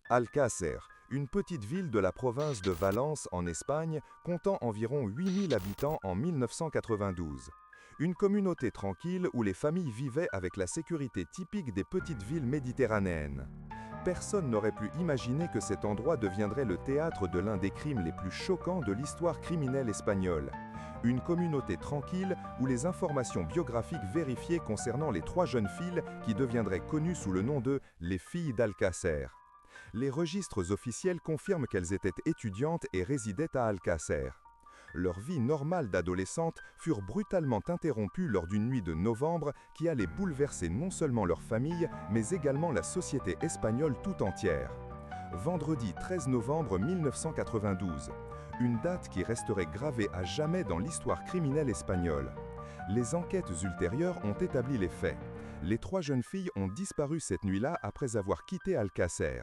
Alcácer, une petite ville de la province de Valence en Espagne, comptant environ 8000 habitants en 1992. Une communauté tranquille où les familles vivaient avec la sécurité typique des petites villes méditerranéennes. Personne n'aurait pu imaginer que cet endroit deviendrait le théâtre de l'un des crimes les plus choquants de l'histoire criminelle espagnole. Une communauté tranquille où les informations biographiques vérifiées concernant les trois jeunes filles qui deviendraient connues sous le nom de les filles d'Alcácer. Les registres officiels confirment qu'elles étaient étudiantes et résidaient à Alcácer. Leur vie normale d'adolescente furent brutalement interrompues lors d'une nuit de novembre qui allait bouleverser non seulement leur famille, mais également la société espagnole tout entière. Vendredi 13 novembre 1992, une date qui resterait gravée à jamais dans l'histoire criminelle espagnole. Les enquêtes ultérieures ont établi les faits. Les trois jeunes filles ont disparu cette nuit-là après avoir quitté Alcácer.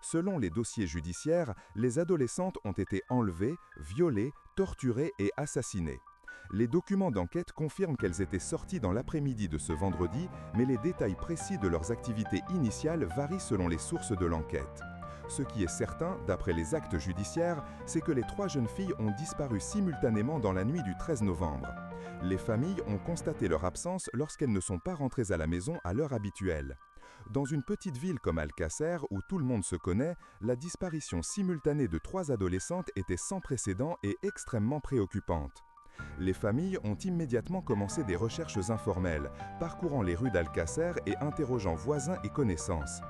Selon les dossiers judiciaires, les adolescentes ont été enlevées, violées, torturées et assassinées. Les documents d'enquête confirment qu'elles étaient sorties dans l'après-midi de ce vendredi, mais les détails précis de leurs activités initiales varient selon les sources de l'enquête. Ce qui est certain, d'après les actes judiciaires, c'est que les trois jeunes filles ont disparu simultanément dans la nuit du 13 novembre. Les familles ont constaté leur absence lorsqu'elles ne sont pas rentrées à la maison à l'heure habituelle. Dans une petite ville comme Alcácer, où tout le monde se connaît, la disparition simultanée de trois adolescentes était sans précédent et extrêmement préoccupante. Les familles ont immédiatement commencé des recherches informelles, parcourant les rues d'Alcácer et interrogeant voisins et connaissances.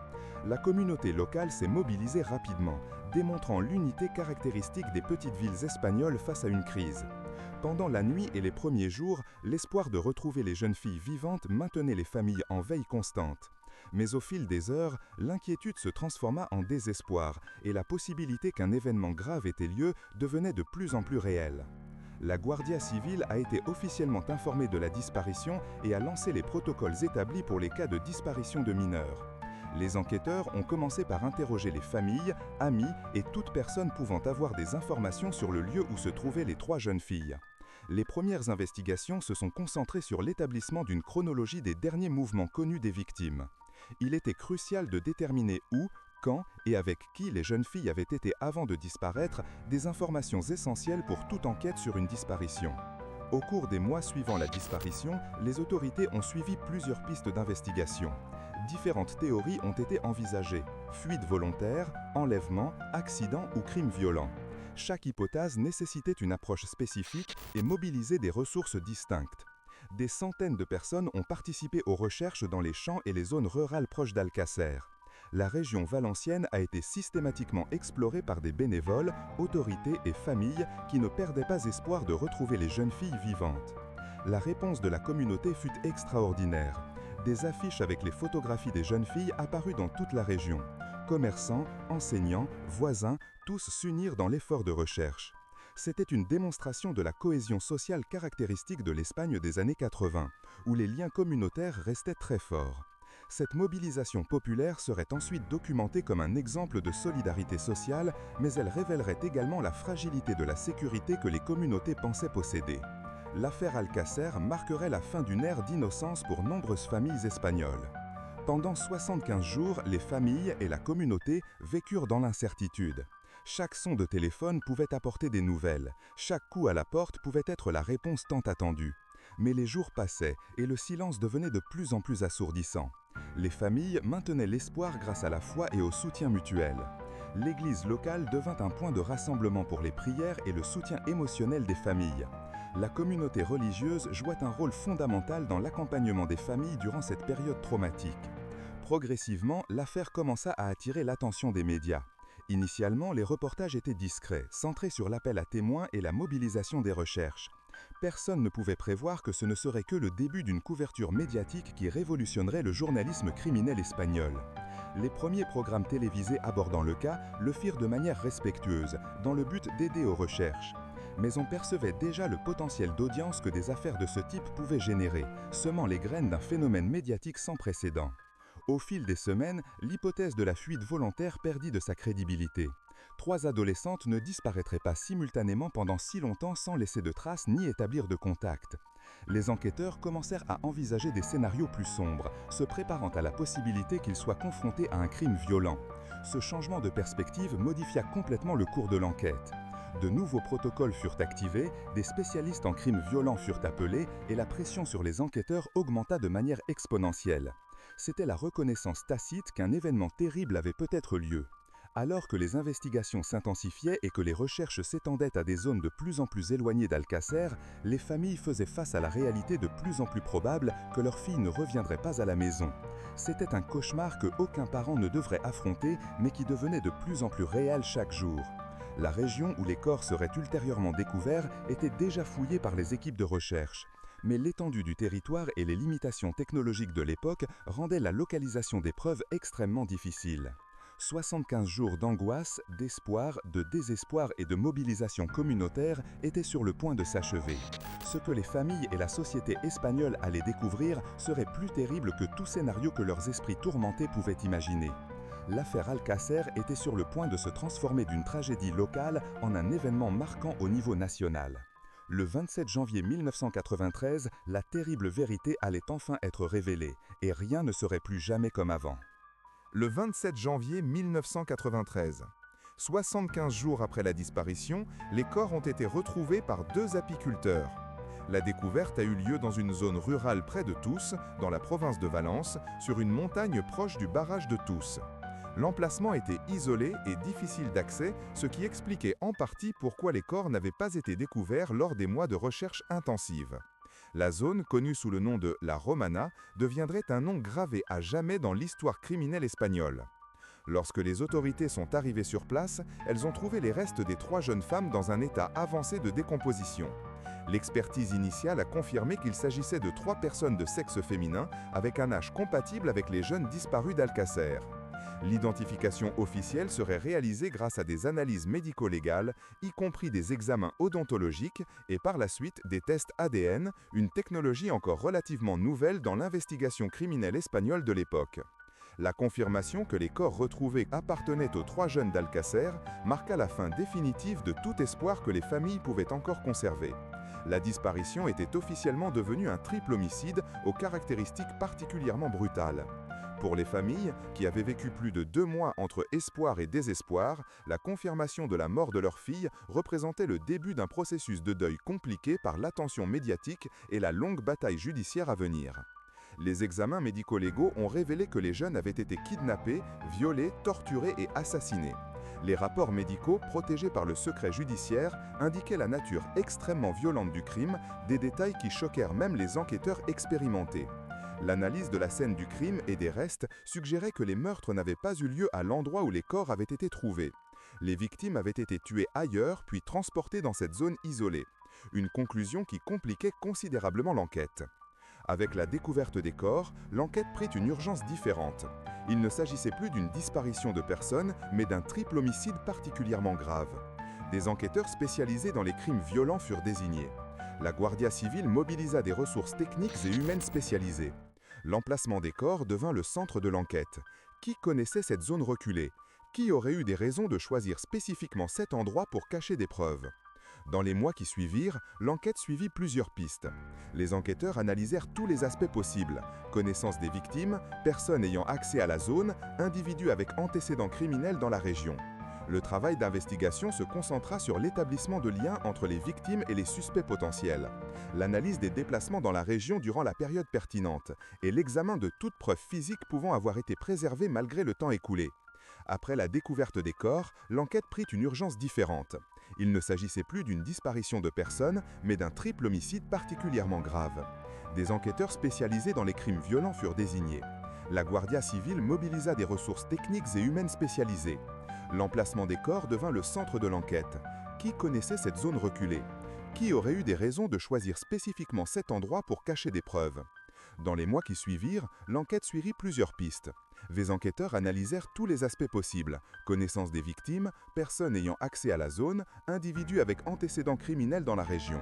La communauté locale s'est mobilisée rapidement, démontrant l'unité caractéristique des petites villes espagnoles face à une crise. Pendant la nuit et les premiers jours, l'espoir de retrouver les jeunes filles vivantes maintenait les familles en veille constante. Mais au fil des heures, l'inquiétude se transforma en désespoir et la possibilité qu'un événement grave ait lieu devenait de plus en plus réelle. La Guardia Civile a été officiellement informée de la disparition et a lancé les protocoles établis pour les cas de disparition de mineurs. Les enquêteurs ont commencé par interroger les familles, amis et toute personne pouvant avoir des informations sur le lieu où se trouvaient les trois jeunes filles. Les premières investigations se sont concentrées sur l'établissement d'une chronologie des derniers mouvements connus des victimes. Il était crucial de déterminer où, quand et avec qui les jeunes filles avaient été avant de disparaître, des informations essentielles pour toute enquête sur une disparition. Au cours des mois suivant la disparition, les autorités ont suivi plusieurs pistes d'investigation. Différentes théories ont été envisagées: fuite volontaire, enlèvement, accident ou crime violent. Chaque hypothèse nécessitait une approche spécifique et mobilisait des ressources distinctes. Des centaines de personnes ont participé aux recherches dans les champs et les zones rurales proches d'Alcácer. La région valencienne a été systématiquement explorée par des bénévoles, autorités et familles qui ne perdaient pas espoir de retrouver les jeunes filles vivantes. La réponse de la communauté fut extraordinaire. Des affiches avec les photographies des jeunes filles apparues dans toute la région. Commerçants, enseignants, voisins, tous s'unirent dans l'effort de recherche. C'était une démonstration de la cohésion sociale caractéristique de l'Espagne des années 80, où les liens communautaires restaient très forts. Cette mobilisation populaire serait ensuite documentée comme un exemple de solidarité sociale, mais elle révélerait également la fragilité de la sécurité que les communautés pensaient posséder. L'affaire Alcácer marquerait la fin d'une ère d'innocence pour nombreuses familles espagnoles. Pendant 75 jours, les familles et la communauté vécurent dans l'incertitude. Chaque son de téléphone pouvait apporter des nouvelles, chaque coup à la porte pouvait être la réponse tant attendue. Mais les jours passaient et le silence devenait de plus en plus assourdissant. Les familles maintenaient l'espoir grâce à la foi et au soutien mutuel. L'église locale devint un point de rassemblement pour les prières et le soutien émotionnel des familles. La communauté religieuse jouait un rôle fondamental dans l'accompagnement des familles durant cette période traumatique. Progressivement, l'affaire commença à attirer l'attention des médias. Initialement, les reportages étaient discrets, centrés sur l'appel à témoins et la mobilisation des recherches. Personne ne pouvait prévoir que ce ne serait que le début d'une couverture médiatique qui révolutionnerait le journalisme criminel espagnol. Les premiers programmes télévisés abordant le cas le firent de manière respectueuse, dans le but d'aider aux recherches. Mais on percevait déjà le potentiel d'audience que des affaires de ce type pouvaient générer, semant les graines d'un phénomène médiatique sans précédent. Au fil des semaines, l'hypothèse de la fuite volontaire perdit de sa crédibilité. Trois adolescentes ne disparaîtraient pas simultanément pendant si longtemps sans laisser de traces ni établir de contact. Les enquêteurs commencèrent à envisager des scénarios plus sombres, se préparant à la possibilité qu'ils soient confrontés à un crime violent. Ce changement de perspective modifia complètement le cours de l'enquête. De nouveaux protocoles furent activés, des spécialistes en crimes violents furent appelés et la pression sur les enquêteurs augmenta de manière exponentielle. C'était la reconnaissance tacite qu'un événement terrible avait peut-être lieu. Alors que les investigations s'intensifiaient et que les recherches s'étendaient à des zones de plus en plus éloignées d'Alcacer, les familles faisaient face à la réalité de plus en plus probable que leur fille ne reviendrait pas à la maison. C'était un cauchemar que aucun parent ne devrait affronter, mais qui devenait de plus en plus réel chaque jour. La région où les corps seraient ultérieurement découverts était déjà fouillée par les équipes de recherche. Mais l'étendue du territoire et les limitations technologiques de l'époque rendaient la localisation des preuves extrêmement difficile. 75 jours d'angoisse, d'espoir, de désespoir et de mobilisation communautaire étaient sur le point de s'achever. Ce que les familles et la société espagnole allaient découvrir serait plus terrible que tout scénario que leurs esprits tourmentés pouvaient imaginer. L'affaire Alcacer était sur le point de se transformer d'une tragédie locale en un événement marquant au niveau national. Le 27 janvier 1993, la terrible vérité allait enfin être révélée, et rien ne serait plus jamais comme avant. Le 27 janvier 1993. 75 jours après la disparition, les corps ont été retrouvés par 2 apiculteurs. La découverte a eu lieu dans une zone rurale près de Tous, dans la province de Valence, sur une montagne proche du barrage de Tous. L'emplacement était isolé et difficile d'accès, ce qui expliquait en partie pourquoi les corps n'avaient pas été découverts lors des mois de recherche intensive. La zone, connue sous le nom de La Romana, deviendrait un nom gravé à jamais dans l'histoire criminelle espagnole. Lorsque les autorités sont arrivées sur place, elles ont trouvé les restes des 3 jeunes femmes dans un état avancé de décomposition. L'expertise initiale a confirmé qu'il s'agissait de 3 personnes de sexe féminin avec un âge compatible avec les jeunes disparus d'Alcacer. L'identification officielle serait réalisée grâce à des analyses médico-légales, y compris des examens odontologiques et par la suite des tests ADN, une technologie encore relativement nouvelle dans l'investigation criminelle espagnole de l'époque. La confirmation que les corps retrouvés appartenaient aux 3 jeunes d'Alcacer marqua la fin définitive de tout espoir que les familles pouvaient encore conserver. La disparition était officiellement devenue un triple homicide aux caractéristiques particulièrement brutales. Pour les familles, qui avaient vécu plus de 2 mois entre espoir et désespoir, la confirmation de la mort de leur fille représentait le début d'un processus de deuil compliqué par l'attention médiatique et la longue bataille judiciaire à venir. Les examens médico-légaux ont révélé que les jeunes avaient été kidnappés, violés, torturés et assassinés. Les rapports médicaux, protégés par le secret judiciaire, indiquaient la nature extrêmement violente du crime, des détails qui choquèrent même les enquêteurs expérimentés. L'analyse de la scène du crime et des restes suggérait que les meurtres n'avaient pas eu lieu à l'endroit où les corps avaient été trouvés. Les victimes avaient été tuées ailleurs puis transportées dans cette zone isolée. Une conclusion qui compliquait considérablement l'enquête. Avec la découverte des corps, l'enquête prit une urgence différente. Il ne s'agissait plus d'une disparition de personnes, mais d'un triple homicide particulièrement grave. Des enquêteurs spécialisés dans les crimes violents furent désignés. La Guardia Civile mobilisa des ressources techniques et humaines spécialisées. L'emplacement des corps devint le centre de l'enquête. Qui connaissait cette zone reculée? Qui aurait eu des raisons de choisir spécifiquement cet endroit pour cacher des preuves? Dans les mois qui suivirent, l'enquête suivit plusieurs pistes. Les enquêteurs analysèrent tous les aspects possibles: connaissance des victimes, personnes ayant accès à la zone, individus avec antécédents criminels dans la région. Le travail d'investigation se concentra sur l'établissement de liens entre les victimes et les suspects potentiels, l'analyse des déplacements dans la région durant la période pertinente et l'examen de toute preuve physique pouvant avoir été préservée malgré le temps écoulé. Après la découverte des corps, l'enquête prit une urgence différente. Il ne s'agissait plus d'une disparition de personnes, mais d'un triple homicide particulièrement grave. Des enquêteurs spécialisés dans les crimes violents furent désignés. La Guardia Civile mobilisa des ressources techniques et humaines spécialisées. L'emplacement des corps devint le centre de l'enquête. Qui connaissait cette zone reculée? Qui aurait eu des raisons de choisir spécifiquement cet endroit pour cacher des preuves? Dans les mois qui suivirent, l'enquête suivit plusieurs pistes. Les enquêteurs analysèrent tous les aspects possibles: connaissance des victimes, personnes ayant accès à la zone, individus avec antécédents criminels dans la région.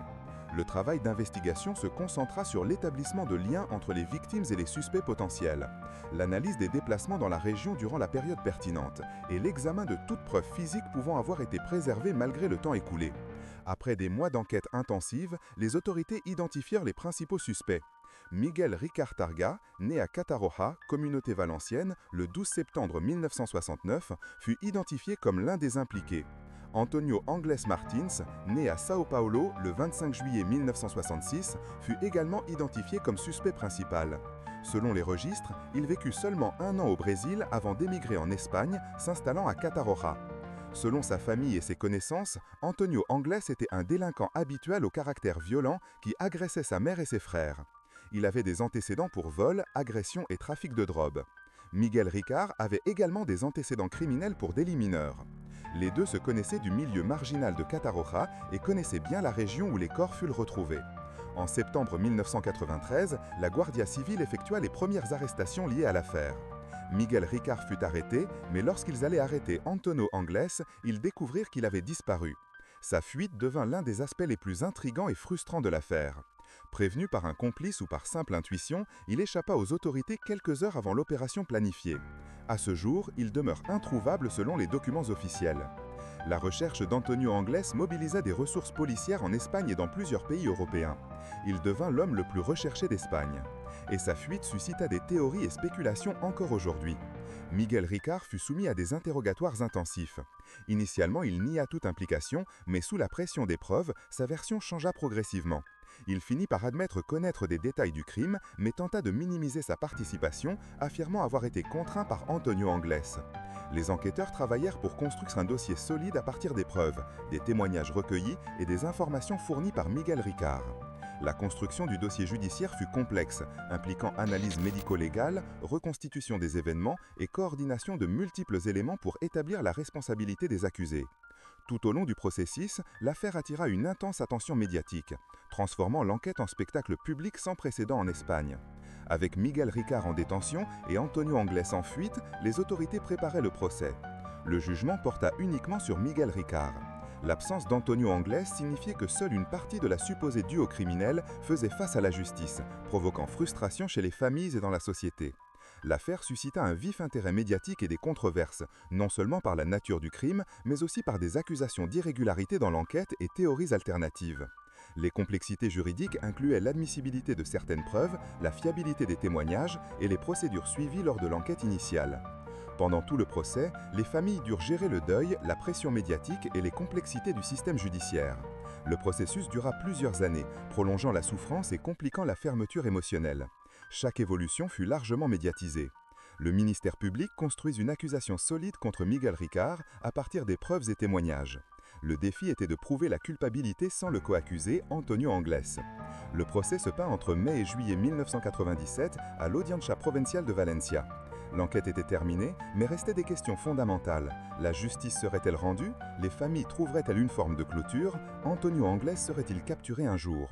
Le travail d'investigation se concentra sur l'établissement de liens entre les victimes et les suspects potentiels, l'analyse des déplacements dans la région durant la période pertinente et l'examen de toute preuve physique pouvant avoir été préservée malgré le temps écoulé. Après des mois d'enquête intensive, les autorités identifièrent les principaux suspects. Miguel Ricard Targa, né à Catarroja, communauté valencienne, le 12 septembre 1969, fut identifié comme l'un des impliqués. Antonio Angles Martins, né à Sao Paulo le 25 juillet 1966, fut également identifié comme suspect principal. Selon les registres, il vécut seulement 1 an au Brésil avant d'émigrer en Espagne, s'installant à Catarroja. Selon sa famille et ses connaissances, Antonio Angles était un délinquant habituel au caractère violent qui agressait sa mère et ses frères. Il avait des antécédents pour vol, agression et trafic de drogue. Miguel Ricard avait également des antécédents criminels pour délits mineurs. Les deux se connaissaient du milieu marginal de Catarroja et connaissaient bien la région où les corps furent retrouvés. En septembre 1993, la Guardia Civile effectua les premières arrestations liées à l'affaire. Miguel Ricard fut arrêté, mais lorsqu'ils allaient arrêter Antonio Angles, ils découvrirent qu'il avait disparu. Sa fuite devint l'un des aspects les plus intrigants et frustrants de l'affaire. Prévenu par un complice ou par simple intuition, il échappa aux autorités quelques heures avant l'opération planifiée. À ce jour, il demeure introuvable selon les documents officiels. La recherche d'Antonio Angles mobilisa des ressources policières en Espagne et dans plusieurs pays européens. Il devint l'homme le plus recherché d'Espagne. Et sa fuite suscita des théories et spéculations encore aujourd'hui. Miguel Ricard fut soumis à des interrogatoires intensifs. Initialement, il nia toute implication, mais sous la pression des preuves, sa version changea progressivement. Il finit par admettre connaître des détails du crime, mais tenta de minimiser sa participation, affirmant avoir été contraint par Antonio Angles. Les enquêteurs travaillèrent pour construire un dossier solide à partir des preuves, des témoignages recueillis et des informations fournies par Miguel Ricard. La construction du dossier judiciaire fut complexe, impliquant analyse médico-légale, reconstitution des événements et coordination de multiples éléments pour établir la responsabilité des accusés. Tout au long du processus, l'affaire attira une intense attention médiatique, transformant l'enquête en spectacle public sans précédent en Espagne. Avec Miguel Ricard en détention et Antonio Angles en fuite, les autorités préparaient le procès. Le jugement porta uniquement sur Miguel Ricard. L'absence d'Antonio Angles signifiait que seule une partie de la supposée due au criminel faisait face à la justice, provoquant frustration chez les familles et dans la société. L'affaire suscita un vif intérêt médiatique et des controverses, non seulement par la nature du crime, mais aussi par des accusations d'irrégularité dans l'enquête et théories alternatives. Les complexités juridiques incluaient l'admissibilité de certaines preuves, la fiabilité des témoignages et les procédures suivies lors de l'enquête initiale. Pendant tout le procès, les familles durent gérer le deuil, la pression médiatique et les complexités du système judiciaire. Le processus dura plusieurs années, prolongeant la souffrance et compliquant la fermeture émotionnelle. Chaque évolution fut largement médiatisée. Le ministère public construisit une accusation solide contre Miguel Ricard à partir des preuves et témoignages. Le défi était de prouver la culpabilité sans le coaccusé, Antonio Angles. Le procès se peint entre mai et juillet 1997 à l'Audiencia provinciale de Valencia. L'enquête était terminée, mais restaient des questions fondamentales. La justice serait-elle rendue? Les familles trouveraient-elles une forme de clôture? Antonio Angles serait-il capturé un jour?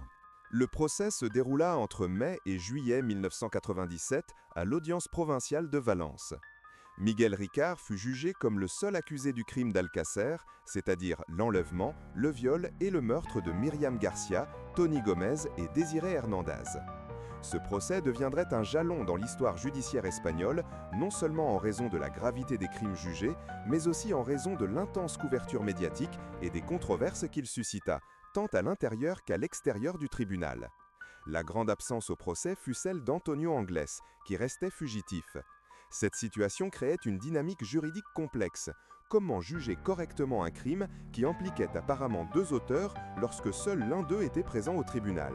Le procès se déroula entre mai et juillet 1997 à l'audience provinciale de Valence. Miguel Ricard fut jugé comme le seul accusé du crime d'Alcácer, c'est-à-dire l'enlèvement, le viol et le meurtre de Myriam Garcia, Tony Gomez et Désiré Hernandez. Ce procès deviendrait un jalon dans l'histoire judiciaire espagnole, non seulement en raison de la gravité des crimes jugés, mais aussi en raison de l'intense couverture médiatique et des controverses qu'il suscita, tant à l'intérieur qu'à l'extérieur du tribunal. La grande absence au procès fut celle d'Antonio Angles, qui restait fugitif. Cette situation créait une dynamique juridique complexe. Comment juger correctement un crime qui impliquait apparemment deux auteurs lorsque seul l'un d'eux était présent au tribunal?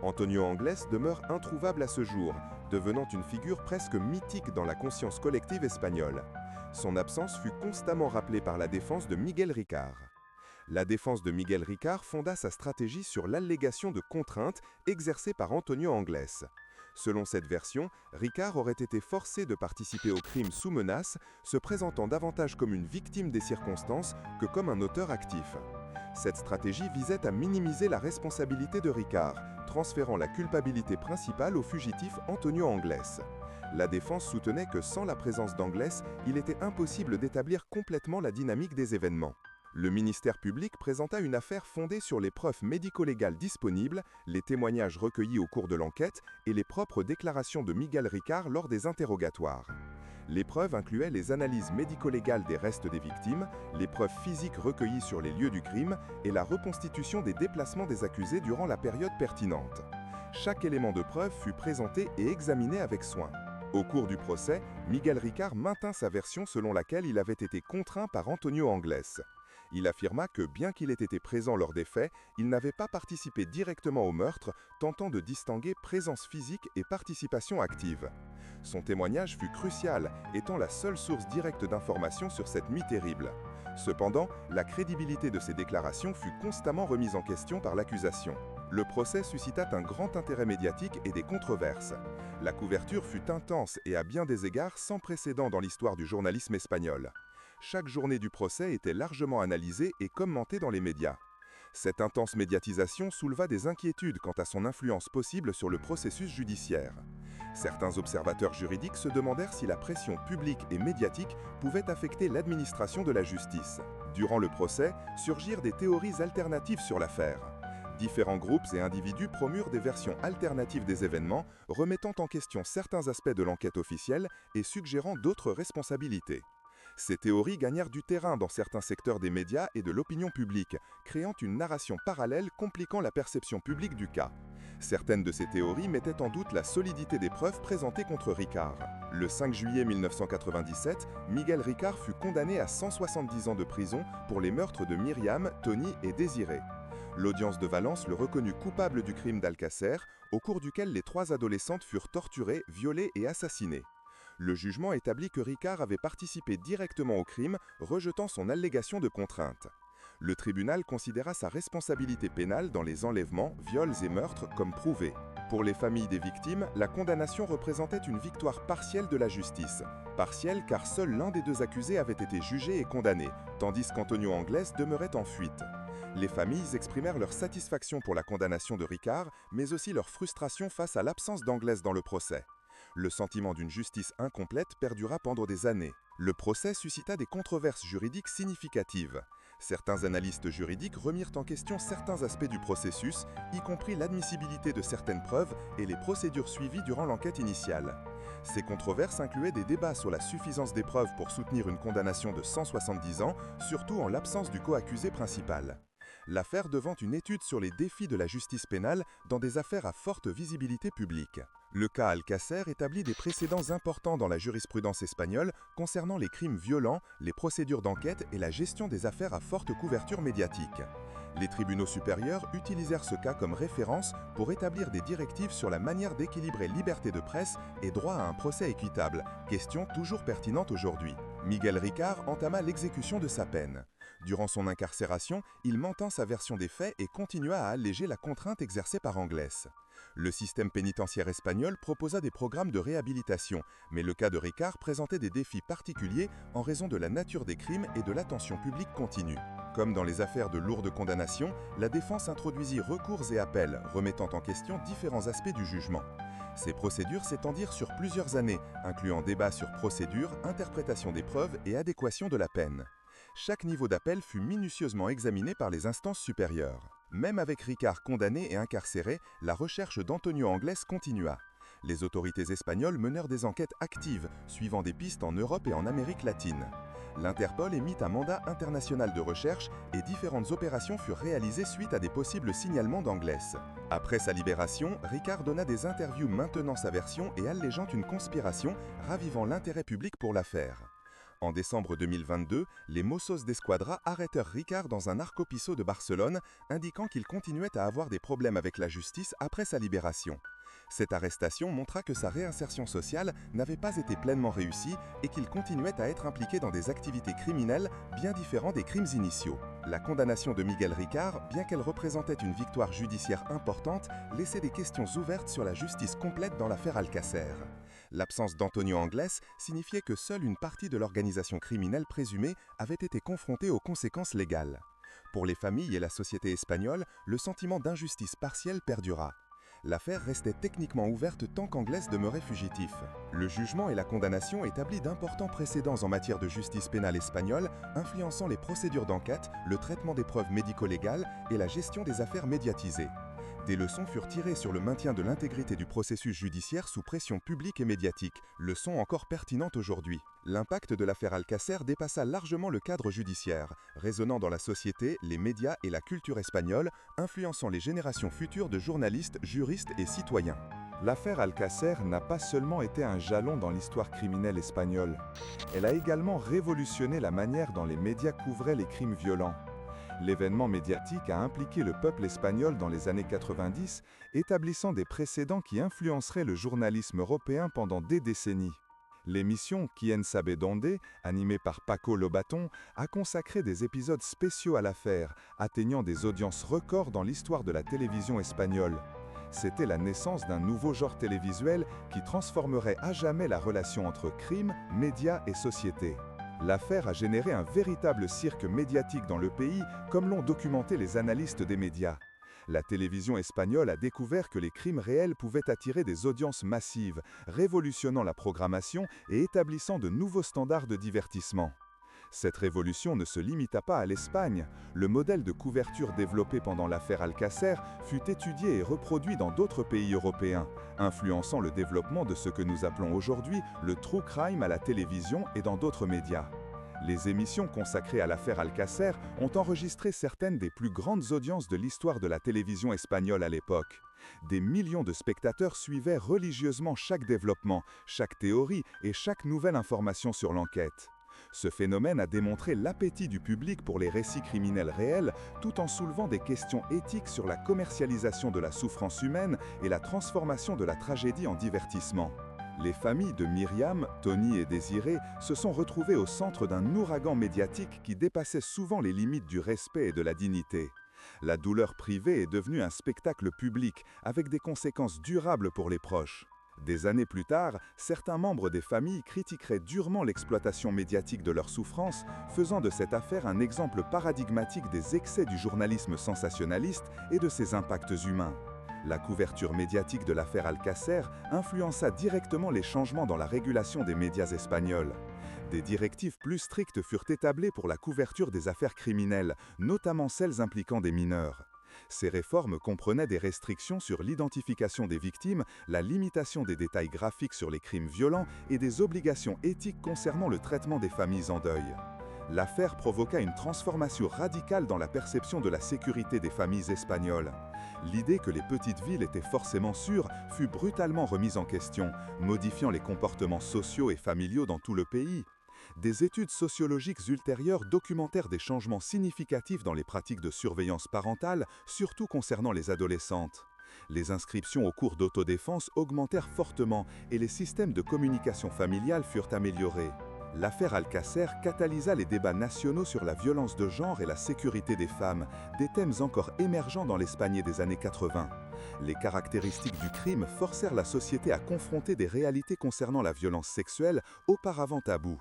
Antonio Angles demeure introuvable à ce jour, devenant une figure presque mythique dans la conscience collective espagnole. Son absence fut constamment rappelée par la défense de Miguel Ricard. La défense de Miguel Ricard fonda sa stratégie sur l'allégation de contrainte exercée par Antonio Angles. Selon cette version, Ricard aurait été forcé de participer au crime sous menace, se présentant davantage comme une victime des circonstances que comme un auteur actif. Cette stratégie visait à minimiser la responsabilité de Ricard, transférant la culpabilité principale au fugitif Antonio Angles. La défense soutenait que sans la présence d'Angles, il était impossible d'établir complètement la dynamique des événements. Le ministère public présenta une affaire fondée sur les preuves médico-légales disponibles, les témoignages recueillis au cours de l'enquête et les propres déclarations de Miguel Ricard lors des interrogatoires. Les preuves incluaient les analyses médico-légales des restes des victimes, les preuves physiques recueillies sur les lieux du crime et la reconstitution des déplacements des accusés durant la période pertinente. Chaque élément de preuve fut présenté et examiné avec soin. Au cours du procès, Miguel Ricard maintint sa version selon laquelle il avait été contraint par Antonio Anglès. Il affirma que, bien qu'il ait été présent lors des faits, il n'avait pas participé directement au meurtre, tentant de distinguer présence physique et participation active. Son témoignage fut crucial, étant la seule source directe d'information sur cette nuit terrible. Cependant, la crédibilité de ses déclarations fut constamment remise en question par l'accusation. Le procès suscita un grand intérêt médiatique et des controverses. La couverture fut intense et à bien des égards sans précédent dans l'histoire du journalisme espagnol. Chaque journée du procès était largement analysée et commentée dans les médias. Cette intense médiatisation souleva des inquiétudes quant à son influence possible sur le processus judiciaire. Certains observateurs juridiques se demandèrent si la pression publique et médiatique pouvait affecter l'administration de la justice. Durant le procès, surgirent des théories alternatives sur l'affaire. Différents groupes et individus promurent des versions alternatives des événements, remettant en question certains aspects de l'enquête officielle et suggérant d'autres responsabilités. Ces théories gagnèrent du terrain dans certains secteurs des médias et de l'opinion publique, créant une narration parallèle compliquant la perception publique du cas. Certaines de ces théories mettaient en doute la solidité des preuves présentées contre Ricard. Le 5 juillet 1997, Miguel Ricard fut condamné à 170 ans de prison pour les meurtres de Myriam, Tony et Désiré. L'audience de Valence le reconnut coupable du crime d'Alcácer, au cours duquel les 3 adolescentes furent torturées, violées et assassinées. Le jugement établit que Ricard avait participé directement au crime, rejetant son allégation de contrainte. Le tribunal considéra sa responsabilité pénale dans les enlèvements, viols et meurtres comme prouvée. Pour les familles des victimes, la condamnation représentait une victoire partielle de la justice. Partielle car seul l'un des 2 accusés avait été jugé et condamné, tandis qu'Antonio Anglès demeurait en fuite. Les familles exprimèrent leur satisfaction pour la condamnation de Ricard, mais aussi leur frustration face à l'absence d'Anglès dans le procès. Le sentiment d'une justice incomplète perdura pendant des années. Le procès suscita des controverses juridiques significatives. Certains analystes juridiques remirent en question certains aspects du processus, y compris l'admissibilité de certaines preuves et les procédures suivies durant l'enquête initiale. Ces controverses incluaient des débats sur la suffisance des preuves pour soutenir une condamnation de 170 ans, surtout en l'absence du co-accusé principal. L'affaire devint une étude sur les défis de la justice pénale dans des affaires à forte visibilité publique. Le cas Alcácer établit des précédents importants dans la jurisprudence espagnole concernant les crimes violents, les procédures d'enquête et la gestion des affaires à forte couverture médiatique. Les tribunaux supérieurs utilisèrent ce cas comme référence pour établir des directives sur la manière d'équilibrer liberté de presse et droit à un procès équitable, question toujours pertinente aujourd'hui. Miguel Ricard entama l'exécution de sa peine. Durant son incarcération, il maintint sa version des faits et continua à alléger la contrainte exercée par Anglès. Le système pénitentiaire espagnol proposa des programmes de réhabilitation, mais le cas de Ricard présentait des défis particuliers en raison de la nature des crimes et de l'attention publique continue. Comme dans les affaires de lourdes condamnations, la défense introduisit recours et appels, remettant en question différents aspects du jugement. Ces procédures s'étendirent sur plusieurs années, incluant débats sur procédure, interprétation des preuves et adéquation de la peine. Chaque niveau d'appel fut minutieusement examiné par les instances supérieures. Même avec Ricard condamné et incarcéré, la recherche d'Antonio Anglès continua. Les autorités espagnoles menèrent des enquêtes actives, suivant des pistes en Europe et en Amérique latine. L'Interpol émit un mandat international de recherche et différentes opérations furent réalisées suite à des possibles signalements d'Anglès. Après sa libération, Ricard donna des interviews maintenant sa version et allégeant une conspiration, ravivant l'intérêt public pour l'affaire. En décembre 2022, les Mossos d'Esquadra arrêtèrent Ricard dans un narcopiso de Barcelone, indiquant qu'il continuait à avoir des problèmes avec la justice après sa libération. Cette arrestation montra que sa réinsertion sociale n'avait pas été pleinement réussie et qu'il continuait à être impliqué dans des activités criminelles bien différentes des crimes initiaux. La condamnation de Miguel Ricard, bien qu'elle représentait une victoire judiciaire importante, laissait des questions ouvertes sur la justice complète dans l'affaire Alcácer. L'absence d'Antonio Anglès signifiait que seule une partie de l'organisation criminelle présumée avait été confrontée aux conséquences légales. Pour les familles et la société espagnole, le sentiment d'injustice partielle perdura. L'affaire restait techniquement ouverte tant qu'Anglès demeurait fugitif. Le jugement et la condamnation établissent d'importants précédents en matière de justice pénale espagnole, influençant les procédures d'enquête, le traitement des preuves médico-légales et la gestion des affaires médiatisées. Des leçons furent tirées sur le maintien de l'intégrité du processus judiciaire sous pression publique et médiatique, leçons encore pertinentes aujourd'hui. L'impact de l'affaire Alcacer dépassa largement le cadre judiciaire, résonnant dans la société, les médias et la culture espagnole, influençant les générations futures de journalistes, juristes et citoyens. L'affaire Alcacer n'a pas seulement été un jalon dans l'histoire criminelle espagnole, elle a également révolutionné la manière dont les médias couvraient les crimes violents. L'événement médiatique a impliqué le peuple espagnol dans les années 90, établissant des précédents qui influenceraient le journalisme européen pendant des décennies. L'émission Quién sabe dónde, animée par Paco Lobaton, a consacré des épisodes spéciaux à l'affaire, atteignant des audiences records dans l'histoire de la télévision espagnole. C'était la naissance d'un nouveau genre télévisuel qui transformerait à jamais la relation entre crime, médias et société. L'affaire a généré un véritable cirque médiatique dans le pays, comme l'ont documenté les analystes des médias. La télévision espagnole a découvert que les crimes réels pouvaient attirer des audiences massives, révolutionnant la programmation et établissant de nouveaux standards de divertissement. Cette révolution ne se limita pas à l'Espagne. Le modèle de couverture développé pendant l'affaire Alcacer fut étudié et reproduit dans d'autres pays européens, influençant le développement de ce que nous appelons aujourd'hui le true crime à la télévision et dans d'autres médias. Les émissions consacrées à l'affaire Alcacer ont enregistré certaines des plus grandes audiences de l'histoire de la télévision espagnole à l'époque. Des millions de spectateurs suivaient religieusement chaque développement, chaque théorie et chaque nouvelle information sur l'enquête. Ce phénomène a démontré l'appétit du public pour les récits criminels réels, tout en soulevant des questions éthiques sur la commercialisation de la souffrance humaine et la transformation de la tragédie en divertissement. Les familles de Myriam, Tony et Désiré se sont retrouvées au centre d'un ouragan médiatique qui dépassait souvent les limites du respect et de la dignité. La douleur privée est devenue un spectacle public, avec des conséquences durables pour les proches. Des années plus tard, certains membres des familles critiqueraient durement l'exploitation médiatique de leur souffrance, faisant de cette affaire un exemple paradigmatique des excès du journalisme sensationnaliste et de ses impacts humains. La couverture médiatique de l'affaire Alcacer influença directement les changements dans la régulation des médias espagnols. Des directives plus strictes furent établies pour la couverture des affaires criminelles, notamment celles impliquant des mineurs. Ces réformes comprenaient des restrictions sur l'identification des victimes, la limitation des détails graphiques sur les crimes violents et des obligations éthiques concernant le traitement des familles en deuil. L'affaire provoqua une transformation radicale dans la perception de la sécurité des familles espagnoles. L'idée que les petites villes étaient forcément sûres fut brutalement remise en question, modifiant les comportements sociaux et familiaux dans tout le pays. Des études sociologiques ultérieures documentèrent des changements significatifs dans les pratiques de surveillance parentale, surtout concernant les adolescentes. Les inscriptions aux cours d'autodéfense augmentèrent fortement et les systèmes de communication familiale furent améliorés. L'affaire Alcacer catalysa les débats nationaux sur la violence de genre et la sécurité des femmes, des thèmes encore émergents dans l'Espagne des années 80. Les caractéristiques du crime forcèrent la société à confronter des réalités concernant la violence sexuelle auparavant taboues.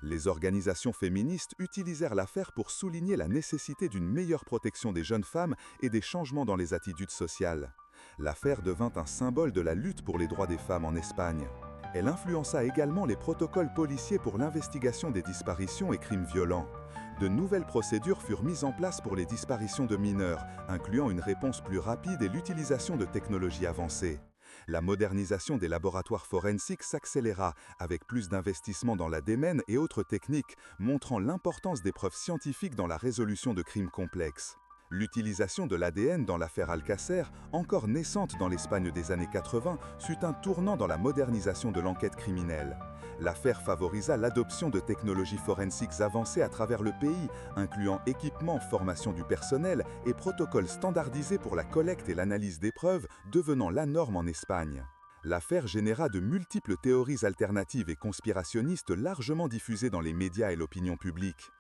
Les organisations féministes utilisèrent l'affaire pour souligner la nécessité d'une meilleure protection des jeunes femmes et des changements dans les attitudes sociales. L'affaire devint un symbole de la lutte pour les droits des femmes en Espagne. Elle influença également les protocoles policiers pour l'investigation des disparitions et crimes violents. De nouvelles procédures furent mises en place pour les disparitions de mineurs, incluant une réponse plus rapide et l'utilisation de technologies avancées. La modernisation des laboratoires forensiques s'accéléra, avec plus d'investissements dans l'ADN et autres techniques, montrant l'importance des preuves scientifiques dans la résolution de crimes complexes. L'utilisation de l'ADN dans l'affaire Alcacer, encore naissante dans l'Espagne des années 80, fut un tournant dans la modernisation de l'enquête criminelle. L'affaire favorisa l'adoption de technologies forensiques avancées à travers le pays, incluant équipements, formation du personnel et protocoles standardisés pour la collecte et l'analyse des preuves, devenant la norme en Espagne. L'affaire généra de multiples théories alternatives et conspirationnistes largement diffusées dans les médias et l'opinion publique.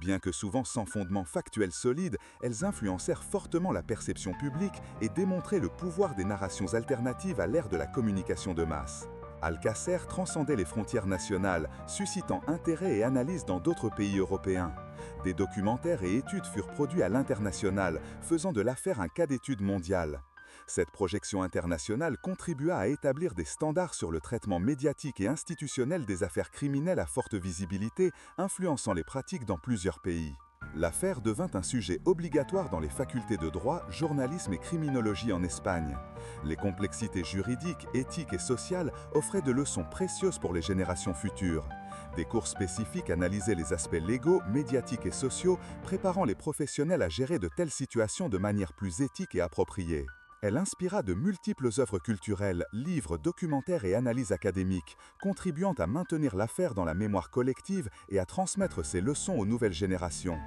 Bien que souvent sans fondement factuel solide, elles influencèrent fortement la perception publique et démontraient le pouvoir des narrations alternatives à l'ère de la communication de masse. Alcacer transcendait les frontières nationales, suscitant intérêt et analyse dans d'autres pays européens. Des documentaires et études furent produits à l'international, faisant de l'affaire un cas d'étude mondial. Cette projection internationale contribua à établir des standards sur le traitement médiatique et institutionnel des affaires criminelles à forte visibilité, influençant les pratiques dans plusieurs pays. L'affaire devint un sujet obligatoire dans les facultés de droit, journalisme et criminologie en Espagne. Les complexités juridiques, éthiques et sociales offraient de leçons précieuses pour les générations futures. Des cours spécifiques analysaient les aspects légaux, médiatiques et sociaux, préparant les professionnels à gérer de telles situations de manière plus éthique et appropriée. Elle inspira de multiples œuvres culturelles, livres, documentaires et analyses académiques, contribuant à maintenir l'affaire dans la mémoire collective et à transmettre ses leçons aux nouvelles générations.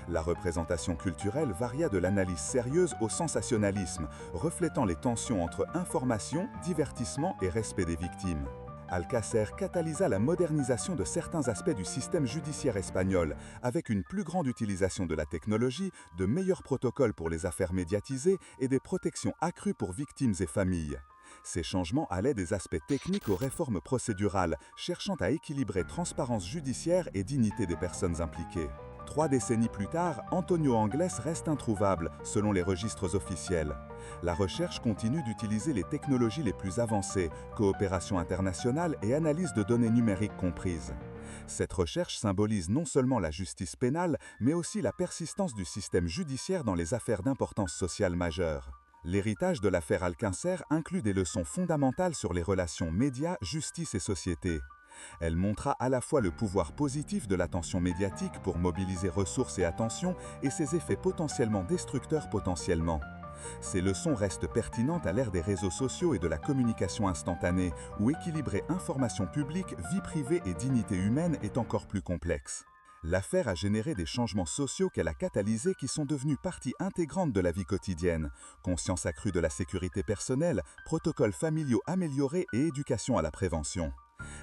La représentation culturelle varia de l'analyse sérieuse au sensationnalisme, reflétant les tensions entre information, divertissement et respect des victimes. Alcácer catalysa la modernisation de certains aspects du système judiciaire espagnol, avec une plus grande utilisation de la technologie, de meilleurs protocoles pour les affaires médiatisées et des protections accrues pour victimes et familles. Ces changements allaient des aspects techniques aux réformes procédurales, cherchant à équilibrer transparence judiciaire et dignité des personnes impliquées. 3 décennies plus tard, Antonio Anglès reste introuvable, selon les registres officiels. La recherche continue d'utiliser les technologies les plus avancées, coopération internationale et analyse de données numériques comprises. Cette recherche symbolise non seulement la justice pénale, mais aussi la persistance du système judiciaire dans les affaires d'importance sociale majeure. L'héritage de l'affaire Alcácer inclut des leçons fondamentales sur les relations médias, justice et société. Elle montra à la fois le pouvoir positif de l'attention médiatique pour mobiliser ressources et attention et ses effets potentiellement destructeurs potentiellement. Ces leçons restent pertinentes à l'ère des réseaux sociaux et de la communication instantanée, où équilibrer information publique, vie privée et dignité humaine est encore plus complexe. L'affaire a généré des changements sociaux qu'elle a catalysés qui sont devenus partie intégrante de la vie quotidienne. Conscience accrue de la sécurité personnelle, protocoles familiaux améliorés et éducation à la prévention.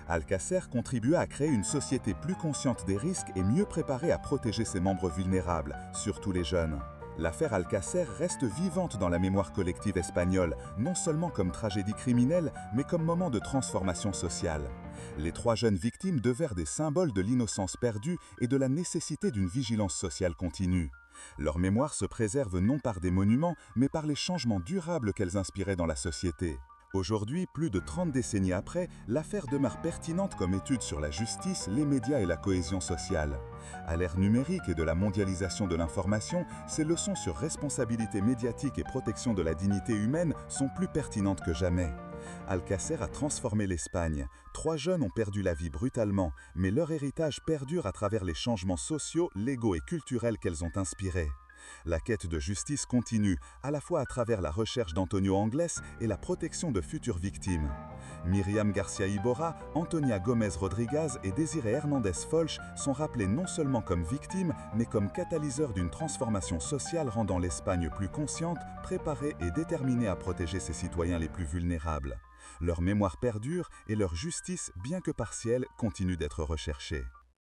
Alcácer contribua à créer une société plus consciente des risques et mieux préparée à protéger ses membres vulnérables, surtout les jeunes. L'affaire Alcácer reste vivante dans la mémoire collective espagnole, non seulement comme tragédie criminelle, mais comme moment de transformation sociale. Les 3 jeunes victimes devinrent des symboles de l'innocence perdue et de la nécessité d'une vigilance sociale continue. Leur mémoire se préserve non par des monuments, mais par les changements durables qu'elles inspiraient dans la société. Aujourd'hui, plus de 30 décennies après, l'affaire demeure pertinente comme étude sur la justice, les médias et la cohésion sociale. À l'ère numérique et de la mondialisation de l'information, ces leçons sur responsabilité médiatique et protection de la dignité humaine sont plus pertinentes que jamais. Alcácer a transformé l'Espagne. 3 jeunes ont perdu la vie brutalement, mais leur héritage perdure à travers les changements sociaux, légaux et culturels qu'elles ont inspirés. La quête de justice continue, à la fois à travers la recherche d'Antonio Anglès et la protection de futures victimes. Myriam García Iborra, Antonia Gómez Rodríguez et Désiré Hernández Folch sont rappelés non seulement comme victimes, mais comme catalyseurs d'une transformation sociale rendant l'Espagne plus consciente, préparée et déterminée à protéger ses citoyens les plus vulnérables. Leur mémoire perdure et leur justice, bien que partielle, continue d'être recherchée.